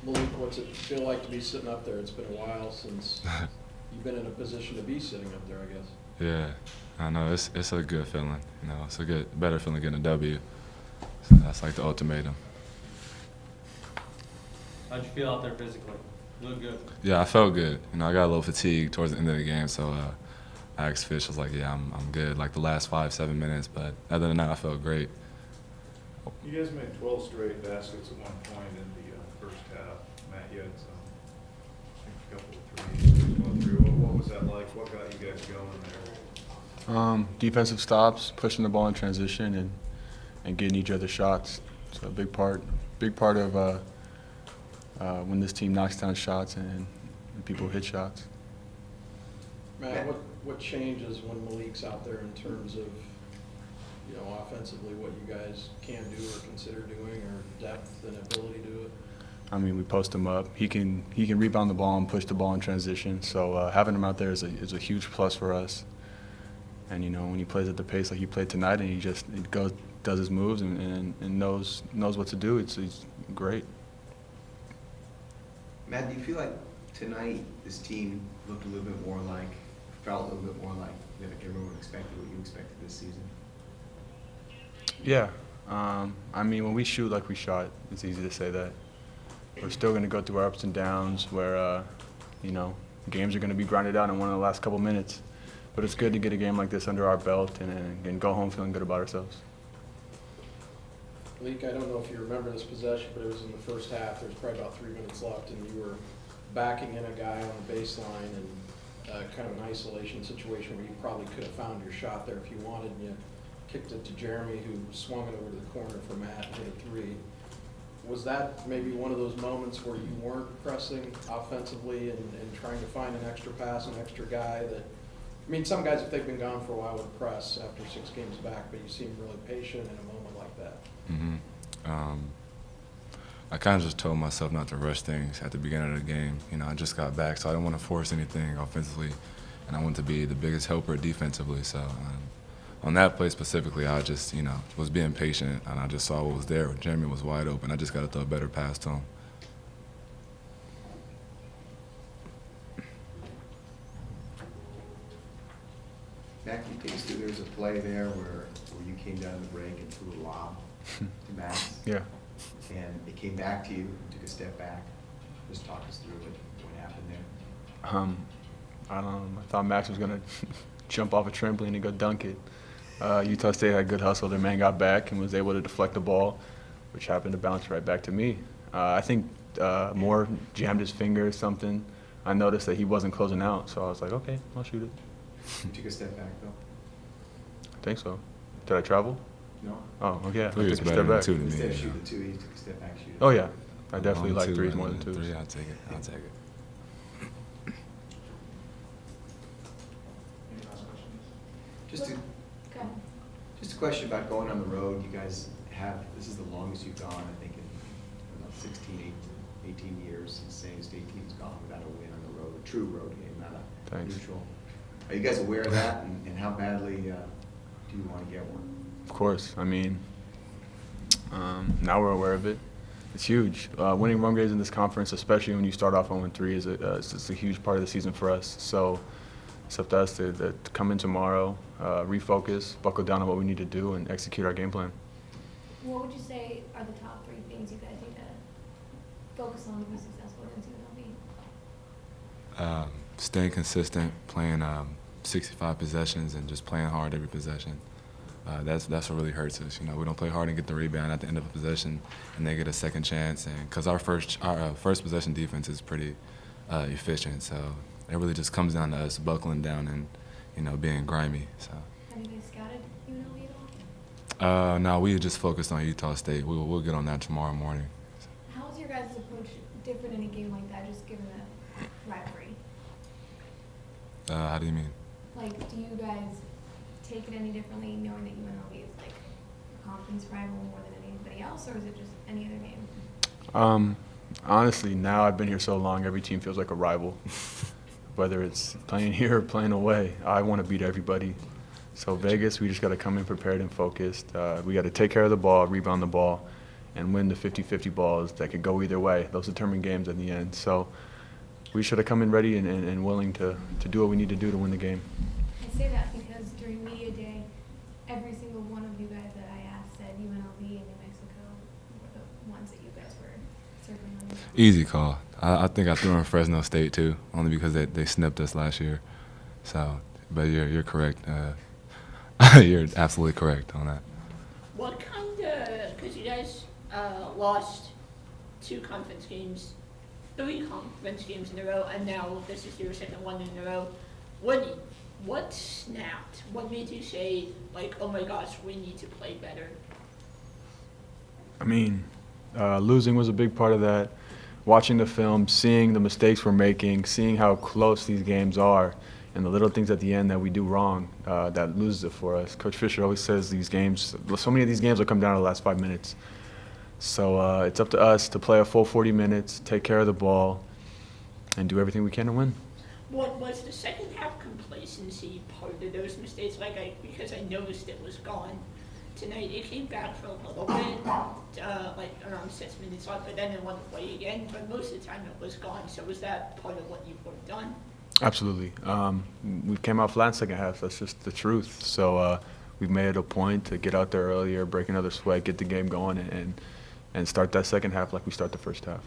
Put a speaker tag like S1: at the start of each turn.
S1: Malik, what's it feel like to be sitting up there? It's been a while since you've been in a position to be sitting up there, I guess.
S2: Yeah, I know it's a good feeling. You know, it's a better feeling getting a W. So that's like the ultimatum.
S3: How'd you feel out there physically? You look good.
S2: Yeah, I felt good. You know, I got a little fatigued towards the end of the game, so I asked Fish. I was like, "Yeah, I'm good." Like the last 5-7 minutes, but other than that, I felt great.
S4: You guys made 12 straight baskets at one point in the first half. Matt, you had a couple of threes going through. What was that like? What got you guys going there?
S5: Defensive stops, pushing the ball in transition, and getting each other shots. So a big part of when this team knocks down shots and people hit shots.
S1: Matt, what changes when Malik's out there in terms of, you know, offensively, what you guys can do or consider doing, or depth and ability to do it?
S5: I mean, we post him up. He can rebound the ball and push the ball in transition. So having him out there is a huge plus for us. And you know, when he plays at the pace like he played tonight, and he does his moves and knows what to do, it's great.
S6: Matt, do you feel like tonight this team looked a little bit more like, felt a little bit more like that everyone expected what you expected this season?
S5: Yeah. I mean, when we shoot like we shot, it's easy to say that. We're still going to go through our ups and downs where, you know, games are going to be grinded out in one of the last couple minutes. But it's good to get a game like this under our belt and go home feeling good about ourselves.
S1: Malik, I don't know if you remember this possession, but it was in the first half. There was probably about 3 minutes left, and you were backing in a guy on the baseline and kind of an isolation situation where you probably could have found your shot there if you wanted, and you kicked it to Jeremy, who swung it over to the corner for Matt and hit a three. Was that maybe one of those moments where you weren't pressing offensively and trying to find an extra pass, an extra guy that, I mean, some guys, if they've been gone for a while, would press after 6 games back, but you seem really patient in a moment like that.
S2: I kind of just told myself not to rush things at the beginning of the game. You know, I just got back, so I didn't want to force anything offensively, and I wanted to be the biggest helper defensively. So on that play specifically, I just, you know, was being patient, and I just saw what was there. Jeremy was wide open. I just got to throw a better pass to him.
S6: Matt, can you take us through, there was a play there where you came down the break and threw a lob to Max.
S5: Yeah.
S6: And it came back to you, took a step back. Just talk us through what happened there.
S5: I don't know. I thought Max was going to jump off a trampoline and go dunk it. Utah State had good hustle. Their man got back and was able to deflect the ball, which happened to bounce right back to me. I think Moore jammed his finger or something. I noticed that he wasn't closing out, so I was like, okay, I'll shoot it.
S6: You took a step back, though?
S5: I think so. Did I travel?
S6: No?
S5: Oh, okay. I
S2: Three is
S5: took a
S2: better
S5: step
S2: than
S5: back.
S2: two to me.
S6: Instead of
S2: you know.
S6: shooting the two, you took a step back, shoot it.
S5: Oh, yeah. I definitely like
S2: Two
S5: threes
S2: and
S5: more than
S2: then
S5: twos.
S2: Three, I'll take it. I'll take it.
S4: Any last questions?
S6: Just a question about going on the road. You guys this is the longest you've gone, I think, in about 16, 18 years since San State team's gone without a win on the road, a true road game, not a
S5: Thanks.
S6: neutral. Are you guys aware of that, and how badly do you want to get one?
S5: Of course. I mean, now we're aware of it. It's huge. Winning road games in this conference, especially when you start off 0-3, it's a huge part of the season for us. So it's up to us to come in tomorrow, refocus, buckle down on what we need to do, and execute our game plan.
S7: What would you say are the top 3 things you guys need to focus on to be successful against UNLV?
S2: Staying consistent, playing 65 possessions, and just playing hard every possession. That's what really hurts us. You know, we don't play hard and get the rebound at the end of a possession, and they get a second chance. And because our first possession defense is pretty efficient, so it really just comes down to us buckling down and, you know, being grimy. So.
S7: Have you guys scouted UNLV at all?
S2: No, we just focused on Utah State. We'll get on that tomorrow morning.
S7: How is your guys' approach different in a game like that, just given the rivalry?
S2: How do you mean?
S7: Like, do you guys take it any differently, knowing that UNLV is like a conference rival more than anybody else, or is it just any other game?
S5: Honestly, now I've been here so long, every team feels like a rival. Whether it's playing here or playing away, I want to beat everybody. So Vegas, we just got to come in prepared and focused. We got to take care of the ball, rebound the ball, and win the 50-50 balls that could go either way. Those determine games in the end. So we should have come in ready and willing to do what we need to do to win the game.
S7: I say that because during media day, every single one of you guys that I asked said UNLV and New Mexico were the ones that you guys were circling on.
S2: Easy call. I think I threw in Fresno State too, only because they snipped us last year. So, but you're correct. You're absolutely correct on that.
S8: What kind of, because you guys lost 2 conference games, 3 conference games in a row, and now this is your second one in a row. What snapped? What made you say, like, oh my gosh, we need to play better?
S5: I mean, losing was a big part of that. Watching the film, seeing the mistakes we're making, seeing how close these games are, and the little things at the end that we do wrong that loses it for us. Coach Fisher always says these games, so many of these games will come down to the last 5 minutes. So it's up to us to play a full 40 minutes, take care of the ball, and do everything we can to win.
S8: What was the second half complacency part of those mistakes? Because I noticed it was gone tonight. It came back for a little bit, like around 6 minutes left, but then it went away again. But most of the time it was gone. So was that part of what you would have done?
S5: Absolutely. We came out flat in second half. That's just the truth. So we've made it a point to get out there earlier, break another sweat, get the game going, and start that second half like we start the first half.